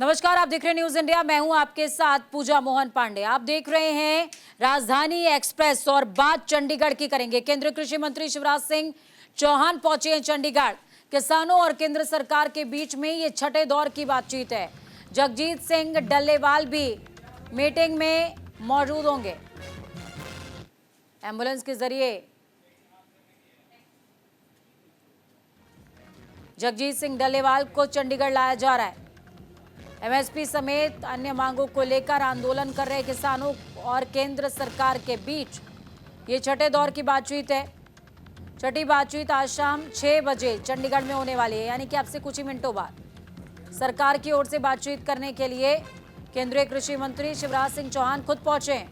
नमस्कार, आप देख रहे हैं न्यूज इंडिया। मैं हूं आपके साथ पूजा मोहन पांडे। आप देख रहे हैं राजधानी एक्सप्रेस और बात चंडीगढ़ की करेंगे। केंद्रीय कृषि मंत्री शिवराज सिंह चौहान पहुंचे हैं चंडीगढ़। किसानों और केंद्र सरकार के बीच में ये छठे दौर की बातचीत है। जगजीत सिंह डल्लेवाल भी मीटिंग में मौजूद होंगे। एम्बुलेंस के जरिए जगजीत सिंह डल्लेवाल को चंडीगढ़ लाया जा रहा है। एमएसपी समेत अन्य मांगों को लेकर आंदोलन कर रहे किसानों और केंद्र सरकार के बीच ये छठे दौर की बातचीत है। छठी बातचीत आज शाम 6 बजे चंडीगढ़ में होने वाली है, यानी कि अब से कुछ ही मिनटों बाद। सरकार की ओर से बातचीत करने के लिए केंद्रीय कृषि मंत्री शिवराज सिंह चौहान खुद पहुंचे हैं।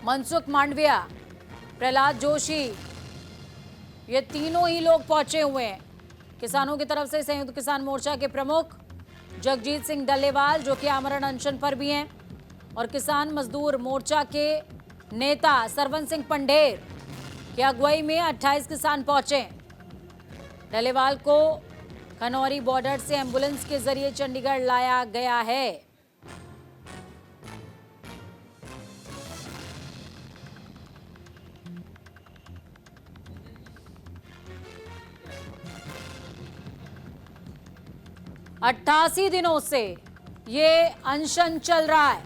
मनसुख मांडविया, प्रहलाद जोशी, ये तीनों ही लोग पहुंचे हुए हैं। किसानों की तरफ से संयुक्त किसान मोर्चा के प्रमुख जगजीत सिंह डल्लेवाल, जो कि आमरण अनशन पर भी हैं, और किसान मजदूर मोर्चा के नेता सरवन सिंह पंढेर की अगुवाई में 28 किसान पहुंचे। डल्लेवाल को खनौरी बॉर्डर से एम्बुलेंस के जरिए चंडीगढ़ लाया गया है। अट्ठासी दिनों से ये अनशन चल रहा है।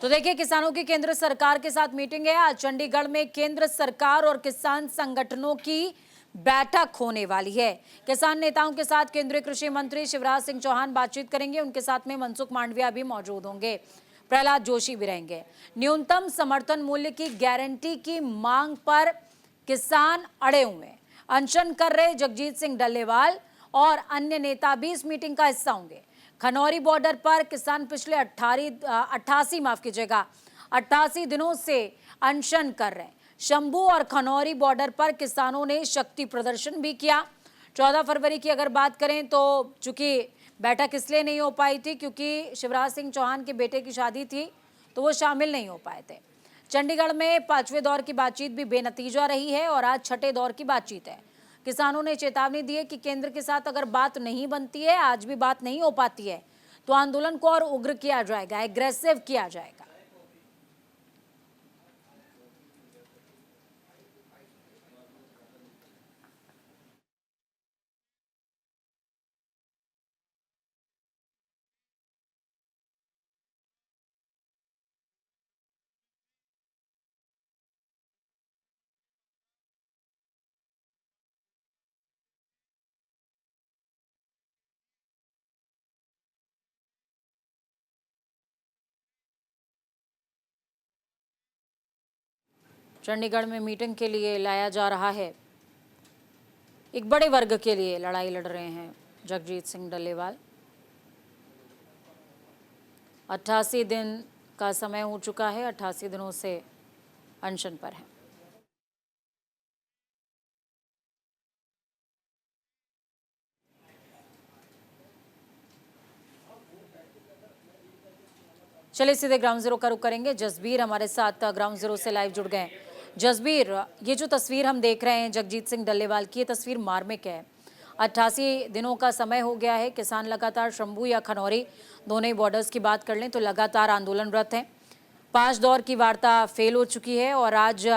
तो देखिए, किसानों की केंद्र सरकार के साथ मीटिंग है। आज चंडीगढ़ में केंद्र सरकार और किसान संगठनों की बैठक होने वाली है। किसान नेताओं के साथ केंद्रीय कृषि मंत्री शिवराज सिंह चौहान बातचीत करेंगे। उनके साथ में मनसुख मांडविया भी मौजूद होंगे, प्रहलाद जोशी भी रहेंगे। न्यूनतम समर्थन मूल्य की गारंटी की मांग पर किसान अड़े हुए हैं। अनशन कर रहे जगजीत सिंह डल्लेवाल और अन्य नेता भी इस मीटिंग का हिस्सा होंगे। खनौरी बॉर्डर पर किसान पिछले 88 दिनों से अनशन कर रहे हैं। शंभू और खनौरी बॉर्डर पर किसानों ने शक्ति प्रदर्शन भी किया। 14 फरवरी की अगर बात करें तो चूंकि बैठक इसलिए नहीं हो पाई थी क्योंकि शिवराज सिंह चौहान के बेटे की शादी थी, तो वो शामिल नहीं हो पाए थे। चंडीगढ़ में 5वें दौर की बातचीत भी बेनतीजा रही है और आज छठे दौर की बातचीत है। किसानों ने चेतावनी दी है कि केंद्र के साथ अगर बात नहीं बनती है, आज भी बात नहीं हो पाती है, तो आंदोलन को और उग्र किया जाएगा, एग्रेसिव किया जाएगा। चंडीगढ़ में मीटिंग के लिए लाया जा रहा है। एक बड़े वर्ग के लिए लड़ाई लड़ रहे हैं जगजीत सिंह डल्लेवाल। 88 दिन का समय हो चुका है, 88 दिनों से अनशन पर है। चलिए सीधे ग्राउंड जीरो का रुख करेंगे। जसबीर हमारे साथ ग्राउंड जीरो से लाइव जुड़ गए। जसबीर, ये जो तस्वीर हम देख रहे हैं जगजीत सिंह डल्लेवाल की, ये तस्वीर मार्मिक है। 88 दिनों का समय हो गया है। किसान लगातार शंभू या खनौरी, दोनों ही बॉर्डर्स की बात कर लें तो लगातार आंदोलनरत हैं। 5 दौर की वार्ता फेल हो चुकी है और आज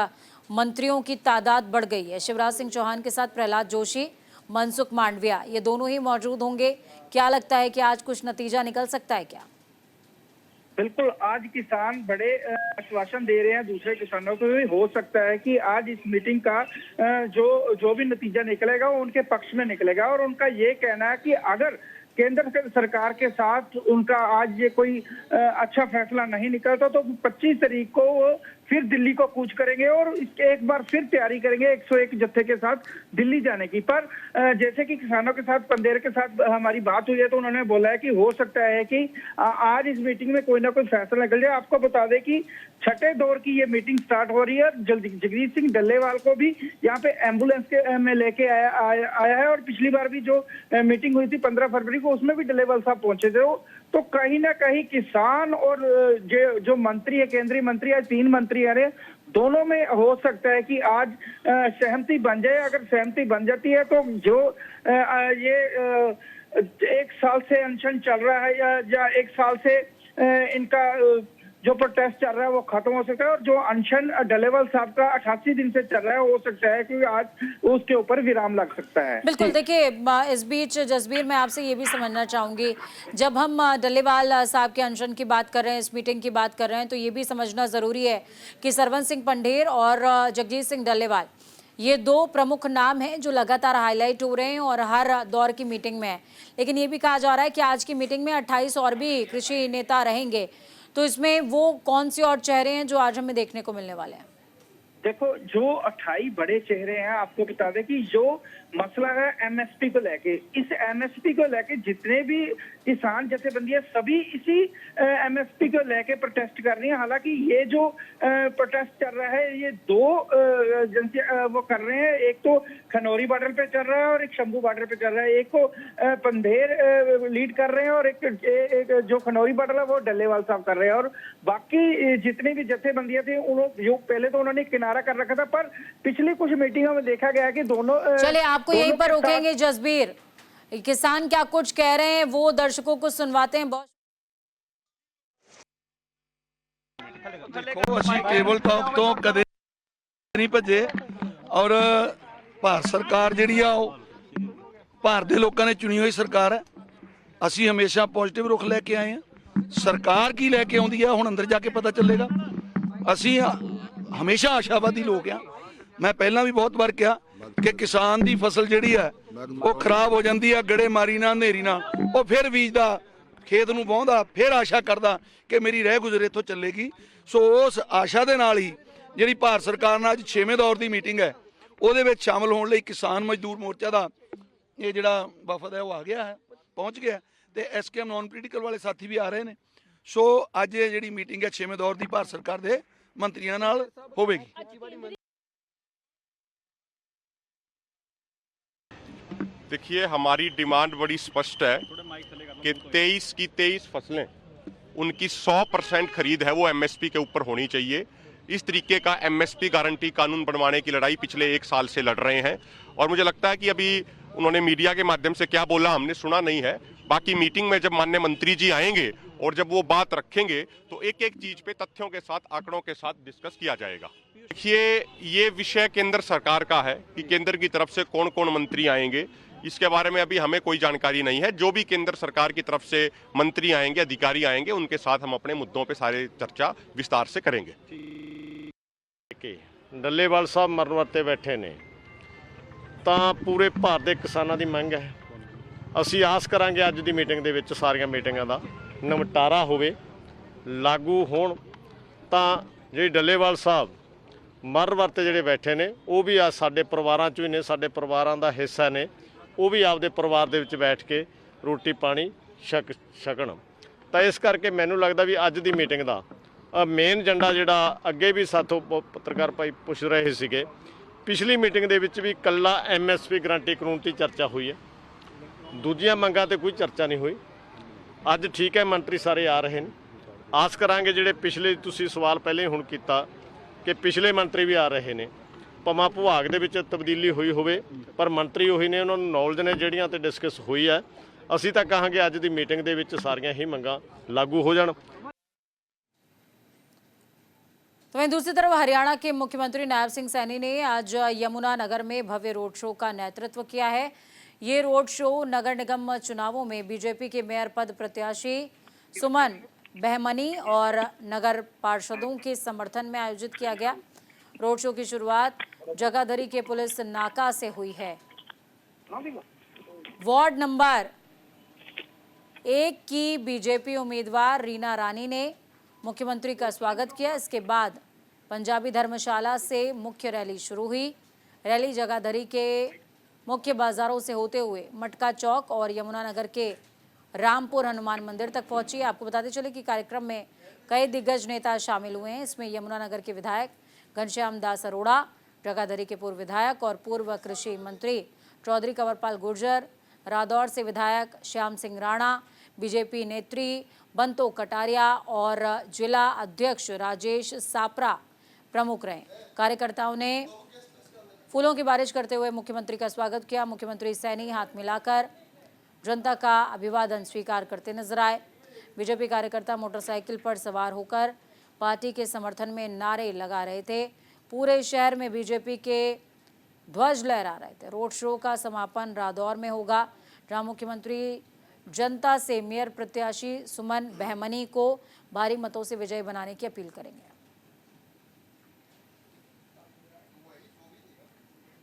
मंत्रियों की तादाद बढ़ गई है। शिवराज सिंह चौहान के साथ प्रहलाद जोशी, मनसुख मांडविया, ये दोनों ही मौजूद होंगे। क्या लगता है कि आज कुछ नतीजा निकल सकता है क्या? बिल्कुल, आज किसान बड़े आश्वासन दे रहे हैं दूसरे किसानों को भी। हो सकता है कि आज इस मीटिंग का जो भी नतीजा निकलेगा वो उनके पक्ष में निकलेगा। और उनका ये कहना है कि अगर केंद्र सरकार के साथ उनका आज ये कोई अच्छा फैसला नहीं निकलता तो 25 तारीख को वो फिर दिल्ली को कूच करेंगे और इसके एक बार फिर तैयारी करेंगे 101 जत्थे के साथ दिल्ली जाने की। पर जैसे कि किसानों के साथ पंडेर के साथ हमारी बात हुई है तो उन्होंने बोला है कि हो सकता है कि आज इस मीटिंग में कोई ना कोई फैसला निकल जाए। आपको बता दें कि छठे दौर की ये मीटिंग स्टार्ट हो रही है। जगजीत सिंह डल्लेवाल को भी यहाँ पे एम्बुलेंस में लेके आया है और पिछली बार भी जो मीटिंग हुई थी 15 फरवरी को, उसमें भी डल्लेवाल साहब पहुंचे थे। तो तो कहीं ना कहीं किसान और जो मंत्री है, केंद्रीय मंत्री, आज 3 मंत्री आ रहे, दोनों में हो सकता है कि आज सहमति बन जाए। अगर सहमति बन जाती है तो जो ये 1 साल से अनशन चल रहा है या 1 साल से इनका जो प्रोटेस्ट चल रहा है वो खत्म हो सकता है, और जो अनशन डल्लेवाल साहब का 88 दिन से चल रहा है, हो सकता है कि आज उसके ऊपर विराम लग सकता है। बिल्कुल, देखिए इस बीच जसबीर, मैं आपसे ये भी समझना चाहूंगी, जब हम डल्लेवाल साहब के अनशन की बात कर रहे हैं, इस मीटिंग की बात कर रहे हैं, तो ये भी समझना जरूरी है कि सरवन सिंह पंढेर और जगजीत सिंह डल्लेवाल, ये 2 प्रमुख नाम हैं जो लगातार हाईलाइट हो रहे हैं और हर दौर की मीटिंग में है। लेकिन ये भी कहा जा रहा है कि आज की मीटिंग में 28 और भी कृषि नेता रहेंगे, तो इसमें वो कौन से और चेहरे हैं जो आज हमें देखने को मिलने वाले हैं? देखो, जो 28 बड़े चेहरे हैं, आपको बता दें कि जो मसला है एमएसपी को लेके, इस एमएसपी को लेके जितने भी किसान जथेबंदियां सभी इसी एमएसपी को लेके प्रोटेस्ट कर रही हैं। हालांकि ये जो प्रोटेस्ट चल रहा है, ये 2 वो कर रहे हैं, एक तो खनौरी बॉर्डर पे चल रहा है और एक शंभू बॉर्डर पे चल रहा है। एक को पंधेर लीड कर रहे हैं और एक जो खनौरी बॉर्डर है वो डल्लेवाल साहब कर रहे हैं, और बाकी जितनी भी जथेबंदियां थी पहले तो उन्होंने किनारा कर रखा था, पर पिछली कुछ मीटिंगों में देखा गया कि दोनों चलिए आपको यहीं पर रोकेंगे जसबीर, किसान क्या कुछ कह रहे हैं वो दर्शकों को सुनवाते हैं। बहुत देखो, ਅਸੀਂ ਕੇਬਲ ਟਾਕ ਤੋਂ ਕਦੇ ਨਹੀਂ ਭੱਜੇ, ਔਰ ਭਾਰਤ ਸਰਕਾਰ ਜਿਹੜੀ ਆ ਉਹ ਭਾਰਤ ਦੇ ਲੋਕਾਂ ਨੇ ਚੁਣੀ ਹੋਈ ਸਰਕਾਰ ਹੈ। ਅਸੀਂ ਹਮੇਸ਼ਾ ਪੋਜ਼ਿਟਿਵ ਰੁਖ ਲੈ ਕੇ ਆਏ ਹਾਂ। ਸਰਕਾਰ ਕੀ ਲੈ ਕੇ ਆਉਂਦੀ ਹੈ ਹੁਣ ਅੰਦਰ ਜਾ ਕੇ ਪਤਾ ਚੱਲੇਗਾ। ਅਸੀਂ ਹਮੇਸ਼ਾ ਆਸ਼ਾਵਾਦੀ ਲੋਕ ਆ। ਮੈਂ ਪਹਿਲਾਂ ਵੀ ਬਹੁਤ ਵਾਰ ਕਿਹਾ ਕਿ ਕਿਸਾਨ ਦੀ ਫਸਲ ਜਿਹੜੀ ਹੈ ਉਹ ਖਰਾਬ ਹੋ ਜਾਂਦੀ ਹੈ, ਗੜੇਮਾਰੀ ਨਾਲ, ਹਨੇਰੀ ਨਾਲ, ਉਹ ਫਿਰ ਬੀਜਦਾ, ਖੇਤ ਨੂੰ ਵਾਹੁੰਦਾ, ਫਿਰ ਆਸ਼ਾ ਕਰਦਾ ਕਿ ਮੇਰੀ ਰਹਿ ਗੁਜ਼ਰ ਇੱਥੋਂ ਚੱਲੇਗੀ। ਸੋ ਉਸ ਆਸ਼ਾ ਦੇ ਨਾਲ ਹੀ ਜਿਹੜੀ ਭਾਰਤ ਸਰਕਾਰ ਨਾਲ ਅੱਜ 6ਵੇਂ ਦੌਰ ਦੀ ਮੀਟਿੰਗ ਹੈ, ਉਹਦੇ ਵਿੱਚ ਸ਼ਾਮਲ ਹੋਣ ਲਈ ਕਿਸਾਨ ਮਜ਼ਦੂਰ ਮੋਰਚਾ ਦਾ ਇਹ ਜਿਹੜਾ ਵਫਦ ਹੈ ਉਹ ਆ ਗਿਆ ਹੈ, ਪਹੁੰਚ ਗਿਆ, ਤੇ ਐਸਕੇਐਮ ਨੌਨ ਪੋਲੀਟੀਕਲ ਵਾਲੇ ਸਾਥੀ ਵੀ ਆ ਰਹੇ ਨੇ। ਸੋ ਅੱਜ ਇਹ ਜਿਹੜੀ ਮੀਟਿੰਗ ਹੈ 6ਵੇਂ ਦੌਰ ਦੀ ਭਾਰਤ ਸਰਕਾਰ ਦੇ ਮੰਤਰੀਆਂ ਨਾਲ ਹੋਵੇਗੀ। देखिए, हमारी डिमांड बड़ी स्पष्ट है कि 23 की 23 फसलें, उनकी 100% खरीद है वो एमएसपी के ऊपर होनी चाहिए। इस तरीके का एमएसपी गारंटी कानून बनवाने की लड़ाई पिछले 1 साल से लड़ रहे हैं, और मुझे लगता है कि अभी उन्होंने मीडिया के माध्यम से क्या बोला हमने सुना नहीं है। बाकी मीटिंग में जब माननीय मंत्री जी आएंगे और जब वो बात रखेंगे तो एक एक चीज पे तथ्यों के साथ, आंकड़ों के साथ डिस्कस किया जाएगा। देखिए, ये विषय केंद्र सरकार का है कि केंद्र की तरफ से कौन कौन मंत्री आएंगे, इसके बारे में अभी हमें कोई जानकारी नहीं है। जो भी केंद्र सरकार की तरफ से मंत्री आएंगे, अधिकारी आएंगे, उनके साथ हम अपने मुद्दों पे सारे चर्चा विस्तार से करेंगे। ਡੱਲੇਵਾਲ ਸਾਹਿਬ ਮਰਨ ਵਰਤੇ ਬੈਠੇ ਨੇ ਤਾਂ ਪੂਰੇ ਭਾਰਤ ਦੇ ਕਿਸਾਨਾਂ ਦੀ ਮੰਗ ਹੈ। ਅਸੀਂ ਆਸ ਕਰਾਂਗੇ ਅੱਜ ਦੀ ਮੀਟਿੰਗ ਦੇ ਵਿੱਚ ਸਾਰੀਆਂ ਮੀਟਿੰਗਾਂ ਦਾ ਨਿਮਟਾਰਾ ਹੋਵੇ, ਲਾਗੂ ਹੋਣ, ਤਾਂ ਜਿਹੜੀ ਡੱਲੇਵਾਲ ਸਾਹਿਬ ਮਰਨ ਵਰਤੇ ਜਿਹੜੇ ਬੈਠੇ ਨੇ ਉਹ ਵੀ ਆ ਸਾਡੇ ਪਰਿਵਾਰਾਂ 'ਚੋਂ ਹੀ ਨੇ, ਸਾਡੇ ਪਰਿਵਾਰਾਂ ਦਾ ਹਿੱਸਾ ਨੇ, ਉਹ ਵੀ ਆਪਦੇ ਪਰਿਵਾਰ ਦੇ ਵਿੱਚ ਬੈਠ ਕੇ ਰੋਟੀ ਪਾਣੀ ਛਕਣ। ਤਾਂ ਇਸ ਕਰਕੇ ਮੈਨੂੰ ਲੱਗਦਾ ਵੀ ਅੱਜ ਦੀ ਮੀਟਿੰਗ ਦਾ ਮੇਨ ਏਜੰਡਾ ਜਿਹੜਾ ਅੱਗੇ ਵੀ ਸਾਥੋਂ ਪੱਤਰਕਾਰ ਭਾਈ ਪੁੱਛ ਰਹੇ ਸੀਗੇ, ਪਿਛਲੀ ਮੀਟਿੰਗ ਦੇ ਵਿੱਚ ਵੀ ਇਕੱਲਾ ਐਮਐਸਪੀ ਗਰੰਟੀ ਕਾਨੂੰਨ 'ਤੇ ਚਰਚਾ ਹੋਈ ਹੈ, ਦੂਜੀਆਂ ਮੰਗਾਂ 'ਤੇ ਕੋਈ ਚਰਚਾ ਨਹੀਂ ਹੋਈ। ਅੱਜ ਠੀਕ ਹੈ ਮੰਤਰੀ ਸਾਰੇ ਆ ਰਹੇ ਨੇ, ਆਸ ਕਰਾਂਗੇ ਜਿਹੜੇ ਪਿਛਲੇ ਤੁਸੀਂ ਸਵਾਲ ਪਹਿਲੇ ਹੁਣ ਕੀਤਾ ਕਿ ਪਿਛਲੇ ਮੰਤਰੀ ਵੀ ਆ ਰਹੇ ਨੇ, ਭਾਵੇਂ ਵਿਭਾਗ ਦੇ ਵਿੱਚ ਤਬਦੀਲੀ ਹੋਈ ਹੋਵੇ ਪਰ ਮੰਤਰੀ ਉਹੀ ਨੇ, ਉਹਨਾਂ ਨੂੰ ਨੌਲੇਜ ਨੇ ਜਿਹੜੀਆਂ ਤੇ ਡਿਸਕਸ ਹੋਈ ਹੈ। ਅਸੀਂ ਤਾਂ ਕਹਾਂਗੇ ਅੱਜ ਦੀ ਮੀਟਿੰਗ ਦੇ ਵਿੱਚ ਸਾਰੀਆਂ ਹੀ ਮੰਗਾਂ लागू हो जान। तो वहीं दूसरी तरफ हरियाणा के मुख्यमंत्री नायब सिंह सैनी ने आज यमुनानगर में भव्य रोड शो का नेतृत्व किया है। ये रोड शो नगर निगम चुनावों में बीजेपी के मेयर पद प्रत्याशी सुमन बहमनी और नगर पार्षदों के समर्थन में आयोजित किया गया। रोड शो की शुरुआत जगाधरी के पुलिस नाका से हुई है। वार्ड नंबर 1 की बीजेपी उम्मीदवार रीना रानी ने मुख्यमंत्री का स्वागत किया। इसके बाद पंजाबी धर्मशाला से मुख्य रैली शुरू हुई। रैली जगाधरी के मुख्य बाजारों से होते हुए मटका चौक और यमुनानगर के रामपुर हनुमान मंदिर तक पहुंची। आपको बताते चले कि कार्यक्रम में कई दिग्गज नेता शामिल हुए हैं। इसमें यमुनानगर के विधायक घनश्याम दास अरोड़ा, जगाधरी के पूर्व विधायक और पूर्व कृषि मंत्री चौधरी कंवरपाल गुर्जर, रादौर से विधायक श्याम सिंह राणा, बीजेपी नेत्री बंतो कटारिया और जिला अध्यक्ष राजेश सापरा प्रमुख रहे। कार्यकर्ताओं ने फूलों की बारिश करते हुए मुख्यमंत्री का स्वागत किया। मुख्यमंत्री सैनी हाथ मिलाकर जनता का अभिवादन स्वीकार करते नजर आए। बीजेपी कार्यकर्ता मोटरसाइकिल पर सवार होकर पार्टी के समर्थन में नारे लगा रहे थे। पूरे शहर में बीजेपी के ध्वज लहरा रहे थे। रोड शो का समापन रादौर में होगा, जहां मुख्यमंत्री जनता से मेयर प्रत्याशी सुमन बहमनी को भारी मतों से विजयी बनाने की अपील करेंगे।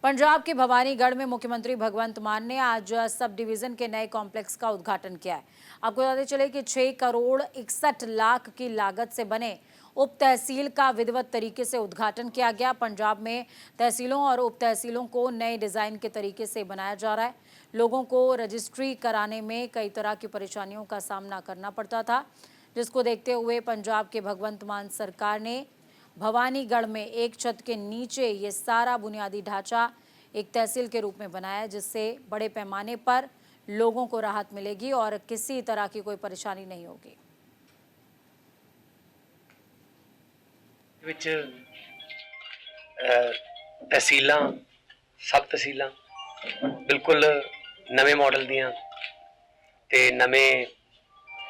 पंजाब के भवानीगढ़ में मुख्यमंत्री भगवंत मान ने आज सब डिवीजन के नए कॉम्प्लेक्स का उद्घाटन किया है। आपको बताते चले कि 6 करोड़ 61 लाख की लागत से बने उप तहसील का विधिवत तरीके से उद्घाटन किया गया। पंजाब में तहसीलों और उप तहसीलों को नए डिजाइन के तरीके से बनाया जा रहा है। लोगों को रजिस्ट्री कराने में कई तरह की परेशानियों का सामना करना पड़ता था, जिसको देखते हुए पंजाब के भगवंत मान सरकार ने भवानीगढ़ में एक छत के नीचे ये सारा बुनियादी ढांचा एक तहसील के रूप में बनाया है, जिससे बड़े पैमाने पर लोगों को राहत मिलेगी और किसी तरह की कोई परेशानी नहीं होगी। ਵਿੱਚ ਤਹਿਸੀਲਾਂ ਸਬ ਤਹਿਸੀਲਾਂ ਬਿਲਕੁਲ ਨਵੇਂ ਮਾਡਲ ਦੀਆਂ ਤੇ ਨਵੇਂ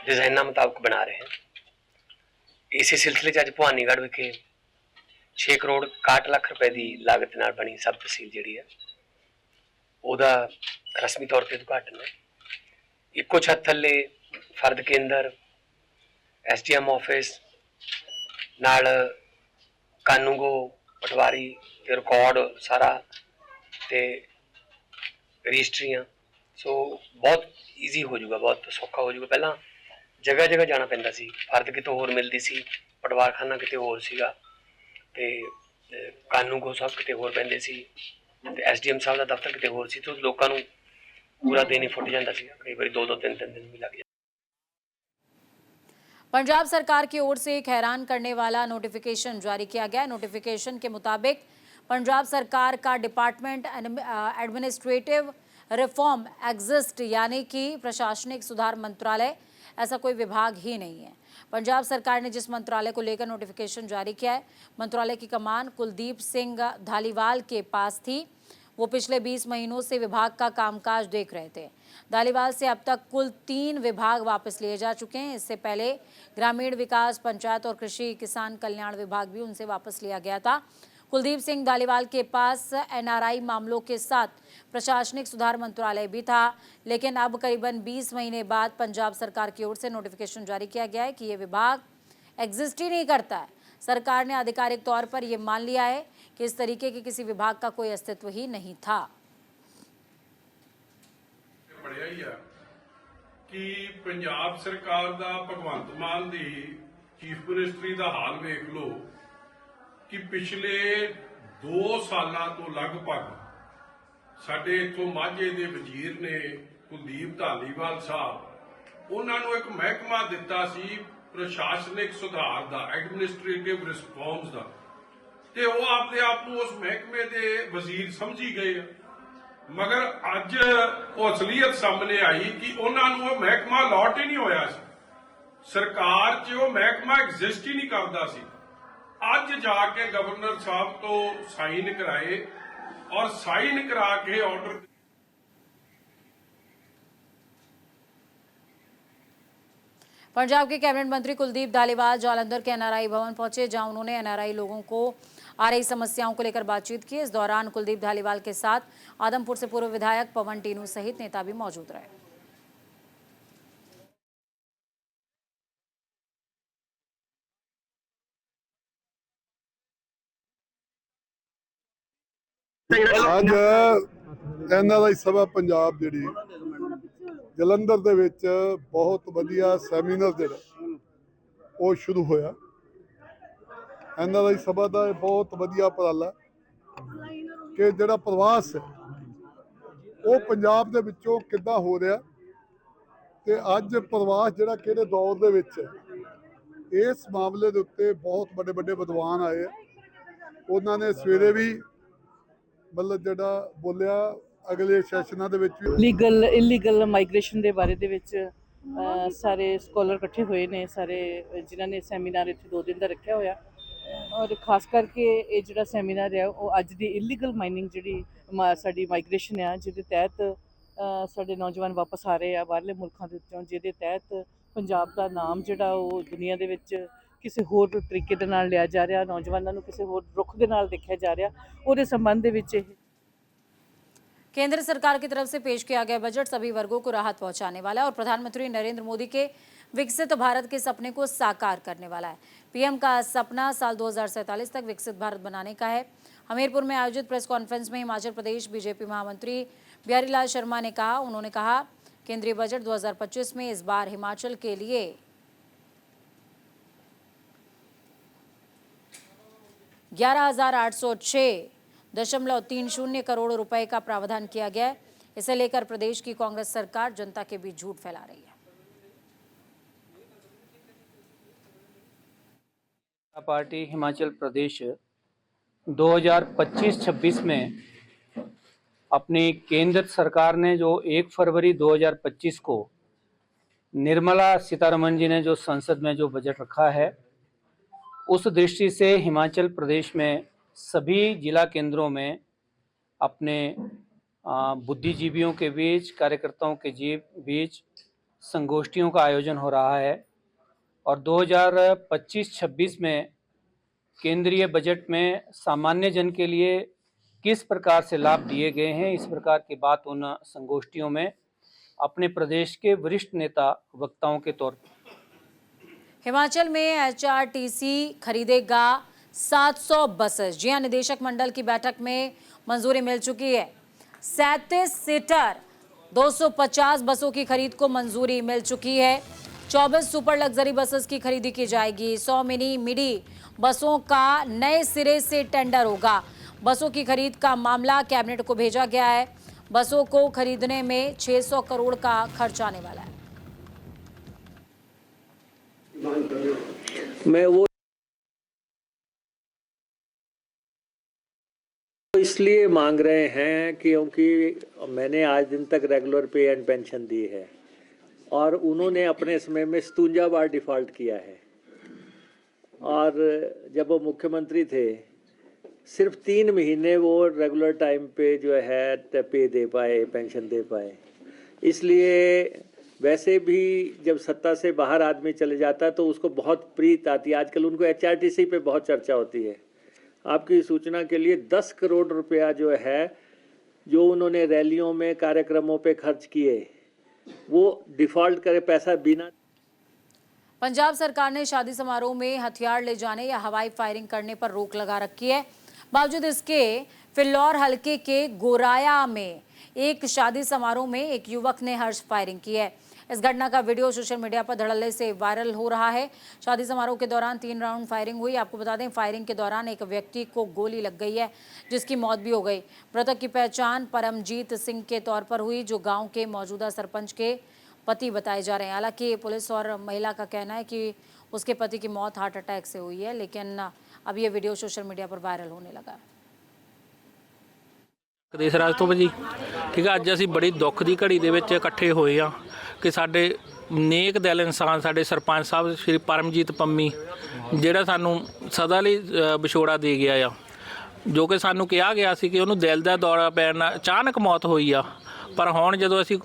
ਡਿਜ਼ਾਈਨਾਂ ਮੁਤਾਬਕ ਬਣਾ ਰਹੇ ਹਾਂ। ਇਸੇ ਸਿਲਸਿਲੇ 'ਚ ਅੱਜ ਭਵਾਨੀਗੜ੍ਹ ਵਿਖੇ 6 ਕਰੋੜ 61 ਲੱਖ ਰੁਪਏ ਦੀ ਲਾਗਤ ਨਾਲ ਬਣੀ ਸਬ ਤਹਿਸੀਲ ਜਿਹੜੀ ਹੈ ਉਹਦਾ ਰਸਮੀ ਤੌਰ ਤੇ ਉਦਘਾਟਨ ਹੈ। ਇੱਕੋ ਛੱਤ ਥੱਲੇ ਫਰਦ ਕੇਂਦਰ, SDM ਆਫਿਸ ਨਾਲ ਕਾਨੂੰਗੋ ਪਟਵਾਰੀ ਤੇ ਰਿਕਾਰਡ ਸਾਰਾ ਤੇ ਰਜਿਸਟਰੀਆਂ, ਸੋ ਬਹੁਤ ਈਜ਼ੀ ਹੋ ਜਾਊਗਾ, ਬਹੁਤ ਸੌਖਾ ਹੋ ਜਾਊਗਾ। ਪਹਿਲਾਂ ਜਗ੍ਹਾ ਜਗ੍ਹਾ ਜਾਣਾ ਪੈਂਦਾ ਸੀ, ਫਰਦ ਕਿਤੇ ਹੋਰ ਮਿਲਦੀ ਸੀ, ਪਟਵਾਰਖਾਨਾ ਕਿਤੇ ਹੋਰ ਸੀਗਾ ਤੇ ਕਾਨੂੰਗੋ ਸਾਹਿਬ ਕਿਤੇ ਹੋਰ ਪੈਂਦੇ ਸੀ ਤੇ SDM ਸਾਹਿਬ ਦਾ ਦਫ਼ਤਰ ਕਿਤੇ ਹੋਰ ਸੀ, ਤੇ ਲੋਕਾਂ ਨੂੰ ਪੂਰਾ ਦਿਨ ਹੀ ਫੁੱਟ ਜਾਂਦਾ ਸੀ, ਕਈ ਵਾਰੀ 2-2 3-3 दिन भी लग जाते। पंजाब सरकार की ओर से एक हैरान करने वाला नोटिफिकेशन जारी किया गया। नोटिफिकेशन के मुताबिक पंजाब सरकार का डिपार्टमेंट एडमिनिस्ट्रेटिव रिफॉर्म एग्जिस्ट यानी कि प्रशासनिक सुधार मंत्रालय ऐसा कोई विभाग ही नहीं है। पंजाब सरकार ने जिस मंत्रालय को लेकर नोटिफिकेशन जारी किया है, मंत्रालय की कमान कुलदीप सिंह धालीवाल के पास थी। वो पिछले 20 महीनों से विभाग का कामकाज देख रहे थे। धालीवाल से अब तक कुल 3 विभाग वापस लिए जा चुके हैं। इससे पहले ग्रामीण विकास, पंचायत और कृषि किसान कल्याण विभाग भी उनसे वापस लिया गया था। कुलदीप सिंह धालीवाल के पास NRI मामलों के साथ प्रशासनिक सुधार मंत्रालय भी था, लेकिन अब करीबन 20 महीने बाद पंजाब सरकार की ओर से नोटिफिकेशन जारी किया गया है कि ये विभाग एग्जिस्ट ही नहीं करता है। सरकार ने आधिकारिक तौर पर यह मान लिया है कि इस तरीके के किसी विभाग का कोई अस्तित्व ही नहीं था। बढ़िया ही है कि पंजाब सरकार दा भगवंत मान दी चीफ मिनिस्ट्री दा हाल वेख लो कि पिछले 2 सालां तो लगभग साडे इत्थों माझे दे वजीर ने कुलदीप धालीवाल साहब उन्हां नूं एक महकमा दिता सी प्रशासनिक सुधार दा, एडमिनिस्ट्रेटिव रिस्पॉन्स दा, ते वो आपदे आप नूं उस महकमे दे वजीर समझी गए। मगर अज वो असलीयत सामने आई कि उन्होंने वो महकमा लॉट ही नहीं होया सी। सरकार च वो महकमा एग्जिस्ट ही नहीं करता सी। अज जाके गवर्नर साहब तो साइन कराए और साइन करा के ऑर्डर पंजाब के कैबिनेट मंत्री कुलदीप धालीवाल जालंधर के NRI भवन पहुंचे, जहां उन्होंने NRI लोगों को आ रही समस्याओं को लेकर बातचीत की। इस दौरान कुलदीप धालीवाल के साथ आदमपुर से पूर्व विधायक पवन टीनू सहित नेता भी मौजूद रहे। ਅੱਜ NRI ਸਭਾ ਪੰਜਾਬ ਜਿਹੜੀ ਜਲੰਧਰ ਦੇ ਵਿੱਚ ਬਹੁਤ ਵਧੀਆ ਸੈਮੀਨਾਰ ਜਿਹੜਾ ਉਹ ਸ਼ੁਰੂ ਹੋਇਆ। NRI ਸਭਾ ਦਾ ਬਹੁਤ ਵਧੀਆ ਉਪਰਾਲਾ ਕਿ ਜਿਹੜਾ ਪ੍ਰਵਾਸ ਹੈ ਉਹ ਪੰਜਾਬ ਦੇ ਵਿੱਚੋਂ ਕਿੱਦਾਂ ਹੋ ਰਿਹਾ ਤੇ ਅੱਜ ਪ੍ਰਵਾਸ ਜਿਹੜਾ ਕਿਹੜੇ ਦੌਰ ਦੇ ਵਿੱਚ ਹੈ, ਇਸ ਮਾਮਲੇ ਦੇ ਉੱਤੇ ਬਹੁਤ ਵੱਡੇ ਵੱਡੇ ਵਿਦਵਾਨ ਆਏ ਆ। ਉਹਨਾਂ ਨੇ ਸਵੇਰੇ ਵੀ ਮਤਲਬ ਜਿਹੜਾ ਬੋਲਿਆ, ਅਗਲੇ ਸੈਸ਼ਨਾਂ ਦੇ ਵਿੱਚ ਵੀ ਲੀਗਲ ਇਲੀਗਲ ਮਾਈਗ੍ਰੇਸ਼ਨ ਦੇ ਬਾਰੇ ਦੇ ਵਿੱਚ ਸਾਰੇ ਸਕੋਲਰ ਇਕੱਠੇ ਹੋਏ ਨੇ, ਸਾਰੇ ਜਿਨ੍ਹਾਂ ਨੇ ਸੈਮੀਨਾਰ ਇੱਥੇ 2 ਦਿਨ ਦਾ ਰੱਖਿਆ ਹੋਇਆ। ਔਰ ਖਾਸ ਕਰਕੇ ਇਹ ਜਿਹੜਾ ਸੈਮੀਨਾਰ ਹੈ ਉਹ ਅੱਜ ਦੀ ਇਲੀਗਲ ਮਾਈਨਿੰਗ ਜਿਹੜੀ ਸਾਡੀ ਮਾਈਗ੍ਰੇਸ਼ਨ ਆ, ਜਿਹਦੇ ਤਹਿਤ ਸਾਡੇ ਨੌਜਵਾਨ ਵਾਪਸ ਆ ਰਹੇ ਆ ਬਾਹਰਲੇ ਮੁਲਕਾਂ ਦੇ ਵਿੱਚੋਂ, ਜਿਹਦੇ ਤਹਿਤ ਪੰਜਾਬ ਦਾ ਨਾਮ ਜਿਹੜਾ ਉਹ ਦੁਨੀਆ ਦੇ ਵਿੱਚ ਕਿਸੇ ਹੋਰ ਤਰੀਕੇ ਦੇ ਨਾਲ ਲਿਆ ਜਾ ਰਿਹਾ, ਨੌਜਵਾਨਾਂ ਨੂੰ ਕਿਸੇ ਹੋਰ ਰੁਖ ਦੇ ਨਾਲ ਦੇਖਿਆ ਜਾ ਰਿਹਾ, ਉਹਦੇ संबंध ਦੇ ਵਿੱਚ ਇਹ केंद्र सरकार की तरफ से पेश किया गया बजट सभी वर्गों को राहत पहुंचाने वाला है और प्रधानमंत्री नरेंद्र मोदी के विकसित भारत के सपने को साकार करने वाला है। पीएम का सपना साल 2047 तक विकसित भारत बनाने का है। हमीरपुर में आयोजित प्रेस कॉन्फ्रेंस में हिमाचल प्रदेश बीजेपी महामंत्री बिहारी लाल शर्मा ने कहा, उन्होंने कहा केंद्रीय बजट 2025 में इस बार हिमाचल के लिए 11,806.30 करोड़ रुपए का प्रावधान किया गया है। इसे लेकर प्रदेश की कांग्रेस सरकार जनता के बीच झूठ फैला रही है। पार्टी हिमाचल प्रदेश 2025-26 में अपनी केंद्र सरकार ने जो 1 फरवरी 2025 को निर्मला सीतारमण जी ने जो संसद में जो बजट रखा है, उस दृष्टि से हिमाचल प्रदेश में सभी जिला केंद्रों में अपने बुद्धिजीवियों के बीच, कार्यकर्ताओं के बीच संगोष्ठियों का आयोजन हो रहा है और 2025-26 में केंद्रीय बजट में सामान्य जन के लिए किस प्रकार से लाभ दिए गए हैं, इस प्रकार की बात उन संगोष्ठियों में अपने प्रदेश के वरिष्ठ नेता वक्ताओं के तौर पर। हिमाचल में एचआरटीसी खरीदेगा 700 बसेस। जी हां, निदेशक मंडल की बैठक में मंजूरी मिल चुकी है। 37 सीटर 250 बसों की खरीद को मंजूरी मिल चुकी है। 24 सुपर लग्जरी बसेस की खरीदी की जाएगी। 100 मिनी मिडी बसों का नए सिरे से टेंडर होगा। बसों की खरीद का मामला कैबिनेट को भेजा गया है। बसों को खरीदने में 600 करोड़ का खर्च आने वाला है। मैं वो इसलिए मांग रहे हैं क्योंकि मैंने आज दिन तक रेगुलर पे एंड पेंशन दी है और उन्होंने अपने समय में 57 बार डिफ़ॉल्ट किया है और जब वो मुख्यमंत्री थे सिर्फ 3 महीने वो रेगुलर टाइम पे जो है पे दे पाए, पेंशन दे पाए। इसलिए वैसे भी जब सत्ता से बाहर आदमी चले जाता है तो उसको बहुत प्रीत आती है। आजकल उनको एचआरटीसी पे बहुत चर्चा होती है। आपकी सूचना के लिए 10 करोड़ रुपया जो है जो उन्होंने रैलियों में, कार्यक्रमों पे खर्च किए, वो डिफ़ॉल्ट करे पैसा बिना। पंजाब सरकार ने शादी समारोह में हथियार ले जाने या हवाई फायरिंग करने पर रोक लगा रखी है। बावजूद इसके फिल्लौर हलके के गोराया में एक शादी समारोह में एक युवक ने हर्ष फायरिंग की है। इस घटना का वीडियो सोशल मीडिया पर धड़ल्ले से वायरल हो रहा है। शादी समारोह के दौरान 3 राउंड फायरिंग हुई। आपको बता दें, फायरिंग के दौरान एक व्यक्ति को गोली लग गई है, जिसकी मौत भी हो गई। मृतक की पहचान परमजीत सिंह के तौर पर हुई, जो गांव के मौजूदा सरपंच के पति बताए जा रहे हैं। हालांकि पुलिस और महिला का कहना है कि उसके पति की मौत हार्ट अटैक से हुई है, लेकिन अब ये वीडियो सोशल मीडिया पर वायरल होने लगा। देश राज तो जी ठीक है। अज असीं बड़ी दुख की घड़ी दे विच इकट्ठे होए आ कि साडे नेक दिल इंसान साडे सरपंच साहब श्री परमजीत पंमी जिहड़ा सानू सदा लई विछोड़ा दे गया आ, जो कि सानू कहा गया सी कि उहनूं दिल दा दौरा पैण नाल अचानक मौत होई आ। पर हुण जदों असीं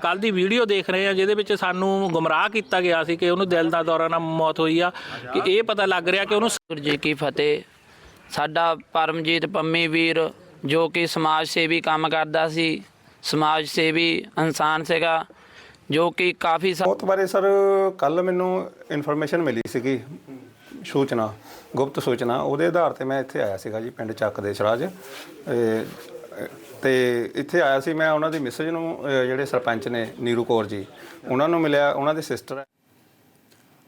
कल दी वीडियो देख रहे हैं जिहदे विच सानू गुमराह किया गया सी कि उहनूं दिल दा दौरा नाल मौत होई आ, कि ये पता लग रहा कि उहनूं जी की फतेह। साडा परमजीत पंमी वीर जो कि समाज सेवी काम करता सी, समाज सेवी इंसान सेगा, जो कि काफ़ी बहुत बारे सर कल मैनू इन्फॉर्मेशन मिली सीगी, सूचना गुप्त सूचना, ਉਹਦੇ ਆਧਾਰ ਤੇ ਮੈਂ ਇੱਥੇ ਆਇਆ ਸੀਗਾ ਜੀ ਪਿੰਡ ਚੱਕ ਦੇ ਸਰਾਜ ਤੇ ਇੱਥੇ ਆਇਆ ਸੀ। ਮੈਂ ਉਹਨਾਂ ਦੀ ਮਿਸਜ ਨੂੰ ਜਿਹੜੇ ਸਰਪੰਚ ਨੇ ਨੀਰੂ ਕੌਰ ਜੀ, ਉਹਨਾਂ ਨੂੰ ਮਿਲਿਆ, ਉਹਨਾਂ ਦੇ ਸਿਸਟਰ ਹੈ।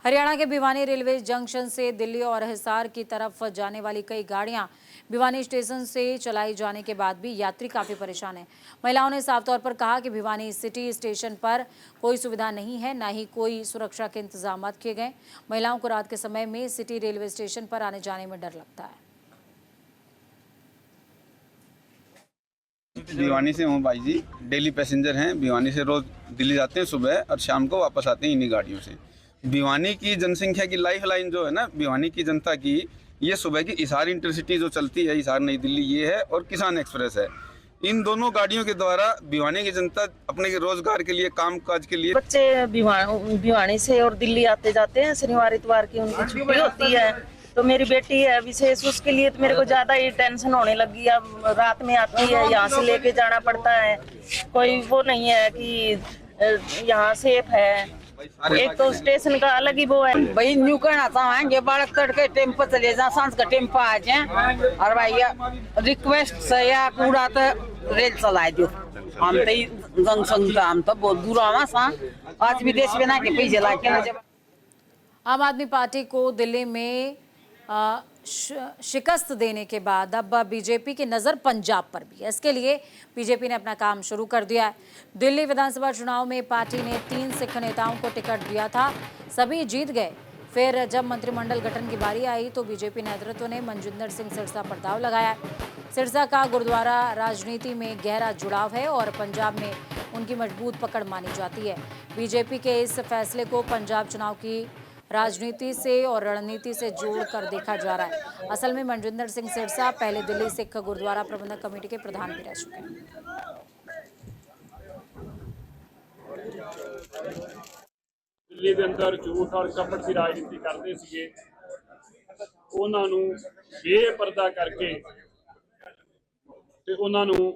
हरियाणा के भिवानी रेलवे जंक्शन से दिल्ली और हिसार की तरफ जाने वाली कई गाड़ियां भिवानी स्टेशन से चलाई जाने के बाद भी यात्री काफ़ी परेशान हैं। महिलाओं ने साफ तौर पर कहा कि भिवानी सिटी स्टेशन पर कोई सुविधा नहीं है, ना ही कोई सुरक्षा के इंतजाम किए गए। महिलाओं को रात के समय में सिटी रेलवे स्टेशन पर आने जाने में डर लगता है। भिवानी से हूँ भाई जी, डेली पैसेंजर हैं। भिवानी से रोज दिल्ली जाते हैं सुबह और शाम को वापस आते हैं इन्हीं गाड़ियों से। भिवानी की जनसंख्या की लाइफ लाइन जो है ना, भिवानी की जनता की, ये सुबह की हिसार इंटरसिटी जो चलती है, हिसार नई दिल्ली ये है, और किसान एक्सप्रेस है। इन दोनों गाड़ियों के द्वारा भिवानी की जनता अपने रोजगार के लिए, काम काज के लिए, बच्चे भिवानी से और दिल्ली आते जाते हैं, शनिवार इतवार की उनकी छुट्टी होती है। तो मेरी बेटी है विशेष, उसके लिए तो मेरे को ज्यादा ही टेंशन होने लगी। अब रात में आती है, यहाँ से लेके जाना पड़ता है, कोई वो नहीं है कि यहाँ सेफ है। एक तो स्टेशन का अलग ही वो है। भाई न्यू करना चाहेंगे बालक तड़के टेम्पो चले जा, सांस का टेम्पो आ जाए, और भाई रिक्वेस्ट से या कूड़ा तो रेल चला दो। हम तो जनसंख्या हम तो बहुत दूर आवा सा, आज विदेश में ना के पैसे लाके। आम आदमी पार्टी को दिल्ली में शिकस्त देने के बाद अब बीजेपी की नज़र पंजाब पर भी है। इसके लिए बीजेपी ने अपना काम शुरू कर दिया है। दिल्ली विधानसभा चुनाव में पार्टी ने 3 सिख नेताओं को टिकट दिया था, सभी जीत गए। फिर जब मंत्रिमंडल गठन की बारी आई तो बीजेपी नेतृत्व ने मनजिंदर सिंह सिरसा पर दाव लगाया। सिरसा का गुरुद्वारा राजनीति में गहरा जुड़ाव है और पंजाब में उनकी मजबूत पकड़ मानी जाती है। बीजेपी के इस फैसले को पंजाब चुनाव की राजनीति से और रणनीति से जोड़कर देखा जा रहा है। असल में मनजिंदर सिंह सिरसा पहले दिल्ली सिख गुरुद्वारा प्रबंधक कमेटी के प्रधान भी रह चुके हैं। दिल्ली के अंदर झूठ और कपट की राजनीति करते सीगे, उन्हां नूं बेपर्दा करके ते उन्हां नूं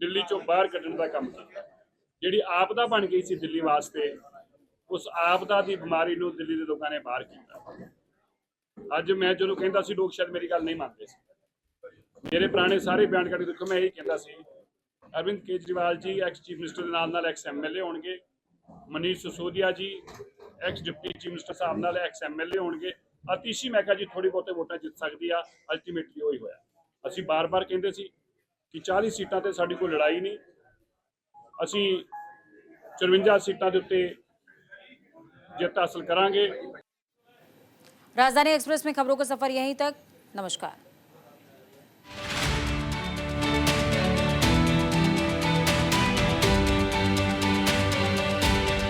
दिल्ली चों बाहर कड्ढण दा काम कीता। जिहड़ी आपदा बन गई सी दिल्ली वास्ते, उस आपदा की बीमारी नूं दिल्ली के लोगों ने बाहर किया। अज मैं जो कहता सी, लोग शायद मेरी गल नहीं मानते सी। मेरे पुराने सारे बयान करके देखो, मैं यही कहता सी Arvind Kejriwal ji ex chief minister के नाल एक्स MLA होणगे, मनीष सिसोदिया जी एक्स डिप्टी चीफ मिनिस्टर साहब नाल एक्स MLA होणगे। अतिशी मैं कहा जी थोड़ी बहुते वोटां जित सकती आ, अल्टीमेटली वही होया। असीं बार बार कहते सी कि 40 सीटां ते साडी कोई लड़ाई नहीं, असीं 54 सीटां दे उत्ते जित हासिल करांगे। राजधानी एक्सप्रेस में खबरों का सफर यहीं तक। नमस्कार।